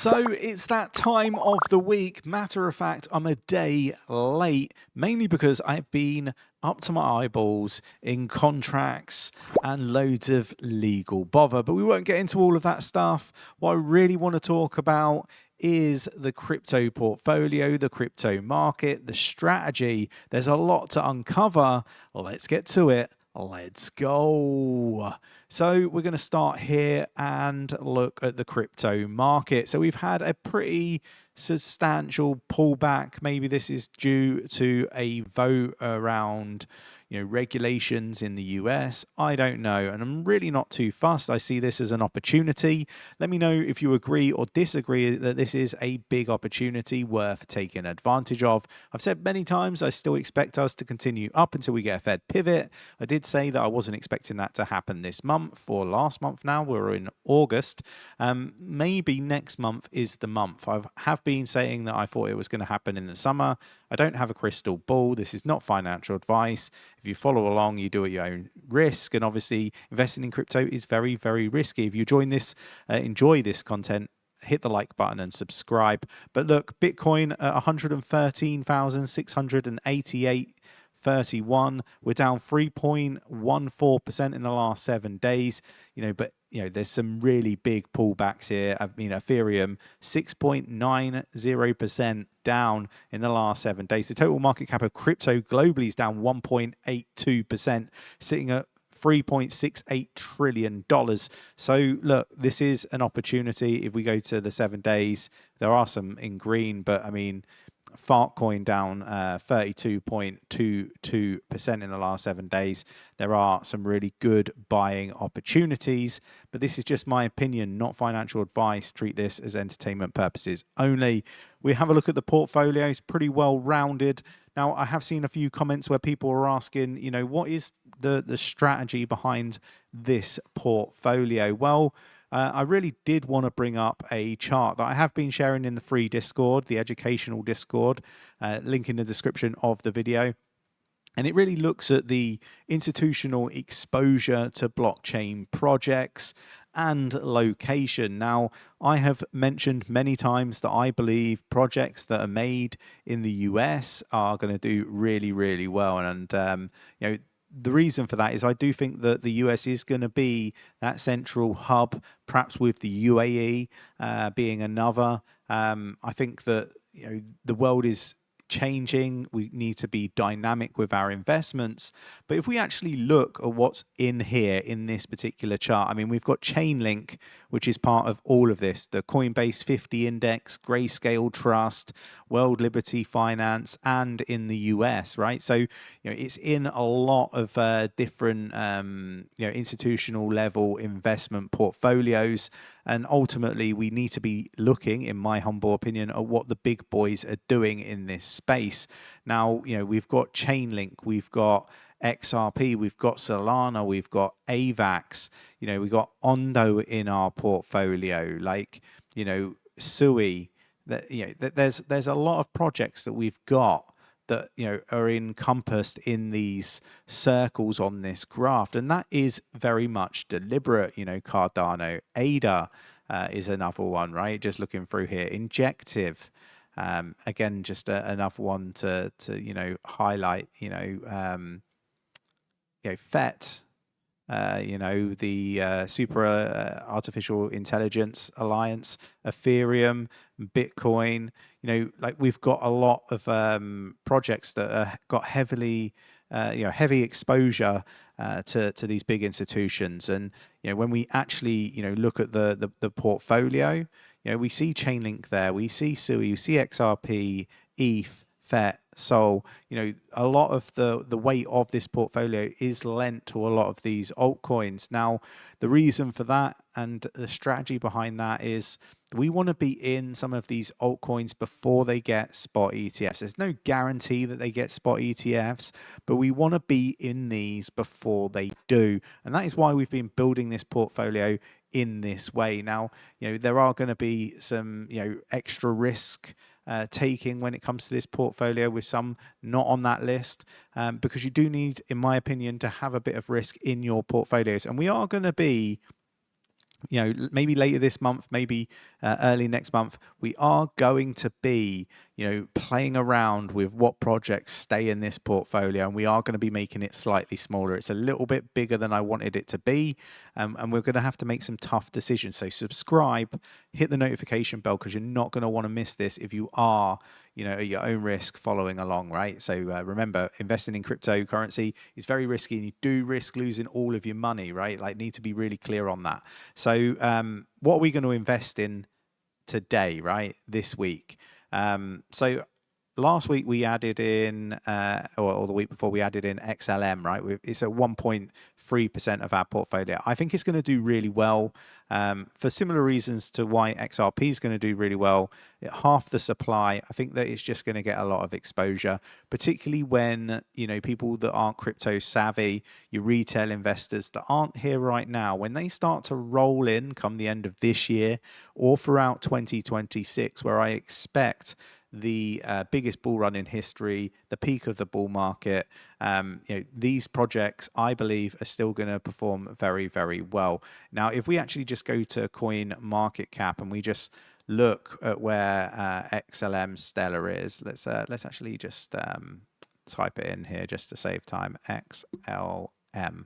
So it's that time of the week. Matter of fact, I'm a day late, mainly because I've been up to my eyeballs in contracts and loads of legal bother. But we won't get into all of that stuff. What I really want to talk about is the crypto portfolio, the crypto market, the strategy. There's a lot to uncover. Let's get to it. Let's go. So we're going to start here and look at the crypto market. So we've had a pretty substantial pullback. Maybe this is due to a vote around, regulations in the US. I don't know. And I'm really not too fussed. I see this as an opportunity. Let me know if you agree or disagree that this is a big opportunity worth taking advantage of. I've said many times I still expect us to continue up until we get a Fed pivot. I did say that I wasn't expecting that to happen this month or last month now. We're in August. Maybe next month is the month. I have been saying that I thought it was going to happen in the summer. I don't have a crystal ball. This is not financial advice. If you follow along, you do it at your own risk. And obviously, investing in crypto is very, very risky. If you enjoy this content, hit the like button and subscribe. But look, Bitcoin at 113,688.31. We're down 3.14% in the last 7 days. There's some really big pullbacks here. Ethereum 6.90% down in the last 7 days. The total market cap of crypto globally is down 1.82%, sitting at $3.68 trillion. So look, this is an opportunity. If we go to the 7 days, there are some in green, but Fartcoin down 32.22% in the last 7 days. There are some really good buying opportunities, but this is just my opinion, not financial advice. Treat this as entertainment purposes only. We have a look at the portfolio. It's pretty well rounded. Now, I have seen a few comments where people are asking, what is the strategy behind this portfolio? Well, I really did want to bring up a chart that I have been sharing in the free Discord, the educational Discord, link in the description of the video. And it really looks at the institutional exposure to blockchain projects and location. Now, I have mentioned many times that I believe projects that are made in the US are going to do really, really well. And, the reason for that is I do think that the US is going to be that central hub, perhaps with the UAE being another. I think that the world is changing. We need to be dynamic with our investments. But if we actually look at what's in here in this particular chart, we've got Chainlink, which is part of all of this, the Coinbase 50 Index, Grayscale Trust, World Liberty Finance, and in the US, right? So, it's in a lot of different, institutional level investment portfolios. And ultimately, we need to be looking, in my humble opinion, at what the big boys are doing in this space. Now, we've got Chainlink, we've got XRP, we've got Solana, we've got AVAX, we've got Ondo in our portfolio, 𝗗𝗶𝘀𝗰𝗍. There's a lot of projects that we've got that are encompassed in these circles on this graph, and that is very much deliberate. Cardano, ADA is another one, right? Just looking through here, Injective, again, just another one to highlight. FET, the Super Artificial Intelligence Alliance, Ethereum, Bitcoin. We've got a lot of projects that got heavy exposure to these big institutions. And when we actually look at the portfolio, we see Chainlink there, we see 𝗗𝗶𝘀𝗰𝗍, we see XRP, ETH, FET, SOL. A lot of the weight of this portfolio is lent to a lot of these altcoins. Now, the reason for that and the strategy behind that is we want to be in some of these altcoins before they get spot ETFs. There's no guarantee that they get spot ETFs, but we want to be in these before they do. And that is why we've been building this portfolio in this way. Now, there are going to be some, extra risk taking when it comes to this portfolio, with some not on that list, because you do need, in my opinion, to have a bit of risk in your portfolios. And we are going to be maybe later this month, maybe early next month, we are going to be, playing around with what projects stay in this portfolio, and we are going to be making it slightly smaller. It's a little bit bigger than I wanted it to be, and we're going to have to make some tough decisions. So subscribe, hit the notification bell, because you're not going to want to miss this if you are, at your own risk following along, right? So remember, investing in cryptocurrency is very risky, and you do risk losing all of your money, right? Like, need to be really clear on that. So what are we going to invest in today, right? This week. So last week we added in, or the week before we added in XLM, right? It's at 1.3% of our portfolio. I think it's going to do really well for similar reasons to why XRP is going to do really well. At half the supply, I think that it's just going to get a lot of exposure, particularly when, people that aren't crypto savvy, your retail investors that aren't here right now, when they start to roll in come the end of this year or throughout 2026, where I expect the biggest bull run in history, the peak of the bull market. These projects, I believe, are still going to perform very, very well. Now, if we actually just go to coin market cap and we just look at where XLM Stellar is, let's actually just type it in here just to save time. XLM.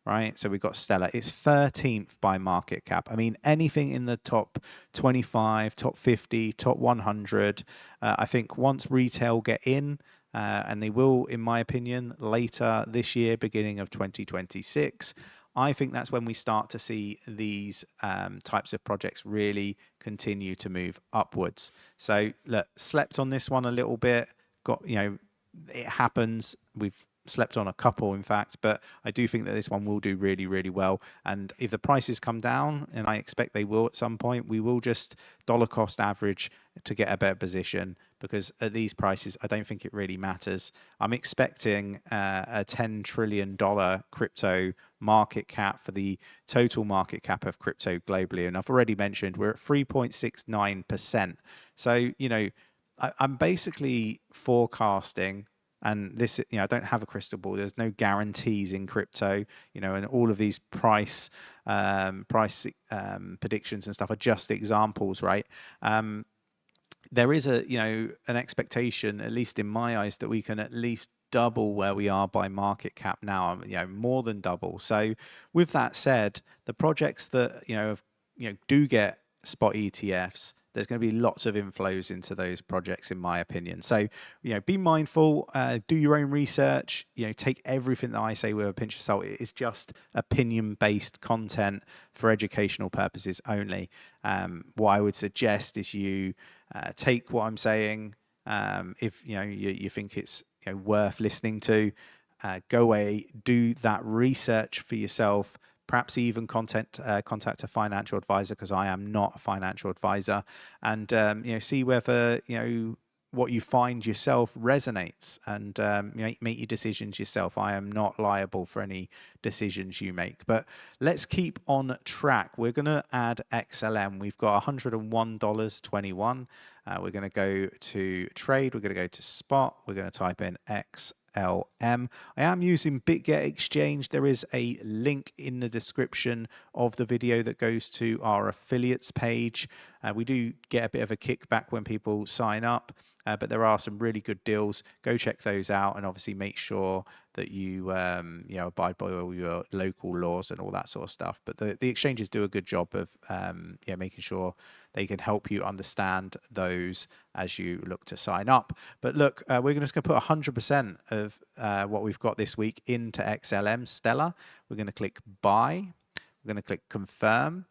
Right, so we've got Stellar. It's 13th by market cap. I mean, anything in the top 25, top 50, top 100. I think once retail get in, and they will, in my opinion, later this year, beginning of 2026, I think that's when we start to see these types of projects really continue to move upwards. So, look, slept on this one a little bit. It happens. We've slept on a couple, in fact, but I do think that this one will do really, really well. And if the prices come down, and I expect they will at some point, we will just dollar cost average to get a better position, because at these prices, I don't think it really matters. I'm expecting a $10 trillion crypto market cap for the total market cap of crypto globally. And I've already mentioned we're at 3.69%. So, I'm basically forecasting, and this, I don't have a crystal ball. There's no guarantees in crypto, and all of these price predictions and stuff are just examples, right? There is an expectation, at least in my eyes, that we can at least double where we are by market cap now, more than double. So with that said, the projects that, do get spot ETFs, there's going to be lots of inflows into those projects, in my opinion. So, be mindful, do your own research, take everything that I say with a pinch of salt. It's just opinion-based content for educational purposes only. What I would suggest is you take what I'm saying. If, you think it's worth listening to, go away, do that research for yourself. Perhaps even contact a financial advisor, because I am not a financial advisor, and see whether what you find yourself resonates, and make your decisions yourself. I am not liable for any decisions you make. But let's keep on track. We're going to add XLM. We've got $101.21. We're going to go to trade. We're going to go to spot. We're going to type in XLM. I am using BitGet Exchange. There is a link in the description of the video that goes to our affiliates page. We do get a bit of a kickback when people sign up, but there are some really good deals. Go check those out, and obviously make sure that you abide by all your local laws and all that sort of stuff. But the exchanges do a good job of making sure they can help you understand those as you look to sign up. But look, we're just going to put 100% of what we've got this week into XLM Stellar. We're going to click buy. We're going to click confirm.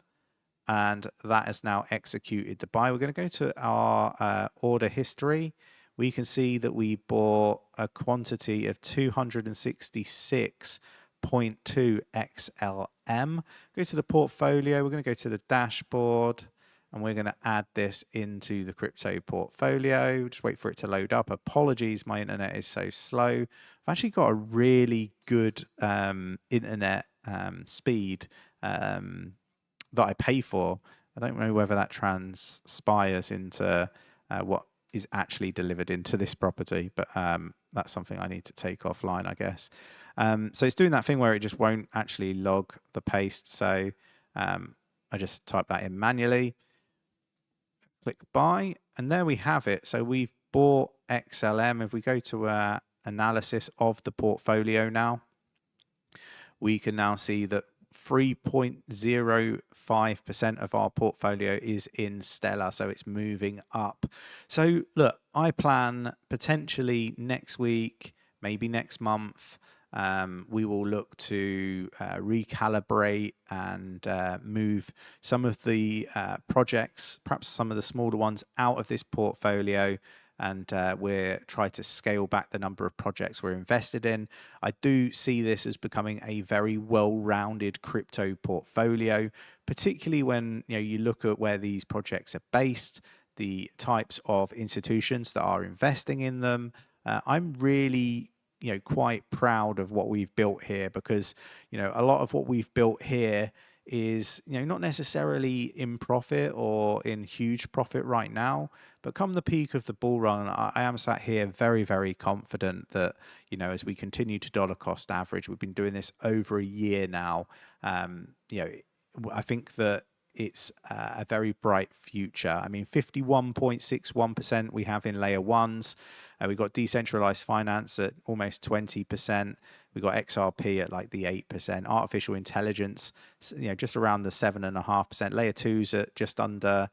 And that has now executed the buy. We're going to go to our order history. We can see that we bought a quantity of 266.2 XLM. Go to the portfolio. We're going to go to the dashboard, and we're going to add this into the crypto portfolio. Just wait for it to load up. Apologies, my internet is so slow. I've actually got a really good internet speed that I pay for. I don't know whether that transpires into what is actually delivered into this property, but that's something I need to take offline, I guess. So it's doing that thing where it just won't actually log the paste. So I just type that in manually, click buy, and there we have it. So we've bought XLM. If we go to analysis of the portfolio now, we can now see that 3.05% of our portfolio is in Stellar, so it's moving up. So look, I plan potentially next week, maybe next month, we will look to recalibrate and move some of the projects, perhaps some of the smaller ones, out of this portfolio, and we're trying to scale back the number of projects we're invested in. I do see this as becoming a very well-rounded crypto portfolio, particularly when you look at where these projects are based, the types of institutions that are investing in them. I'm really quite proud of what we've built here, because a lot of what we've built here is not necessarily in profit or in huge profit right now, but come the peak of the bull run, I am sat here very, very confident that as we continue to dollar cost average, we've been doing this over a year now. I think that it's a very bright future. I mean, 51.61% we have in layer ones. We've got decentralized finance at almost 20%. We've got XRP at like the 8%. Artificial intelligence, just around the 7.5%. Layer twos at just under,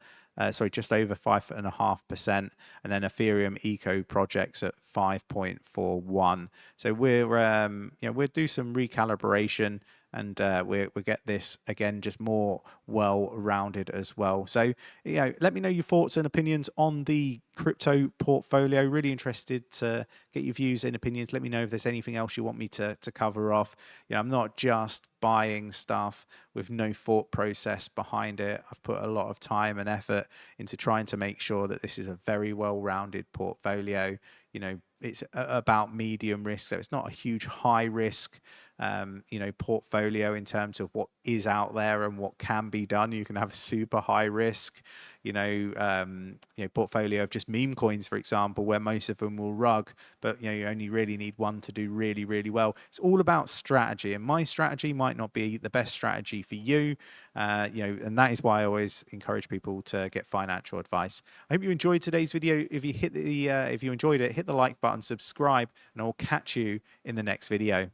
just over 5.5%. And then Ethereum eco projects at 5.41. So we'll do some recalibration, and we'll get this again just more well-rounded as well. So let me know your thoughts and opinions on the crypto portfolio. Really interested to get your views and opinions. Let me know if there's anything else you want me to cover off. I'm not just buying stuff with no thought process behind it. I've put a lot of time and effort into trying to make sure that this is a very well-rounded portfolio. It's about medium risk, so it's not a huge high risk portfolio in terms of what is out there and what can be done. You can have a super high risk portfolio of just meme coins, for example, where most of them will rug, but you only really need one to do really, really well. It's all about strategy, and my strategy might not be the best strategy for you, and that is why I always encourage people to get financial advice. I hope you enjoyed today's video. If you enjoyed it, hit the like button, subscribe, and I will catch you in the next video.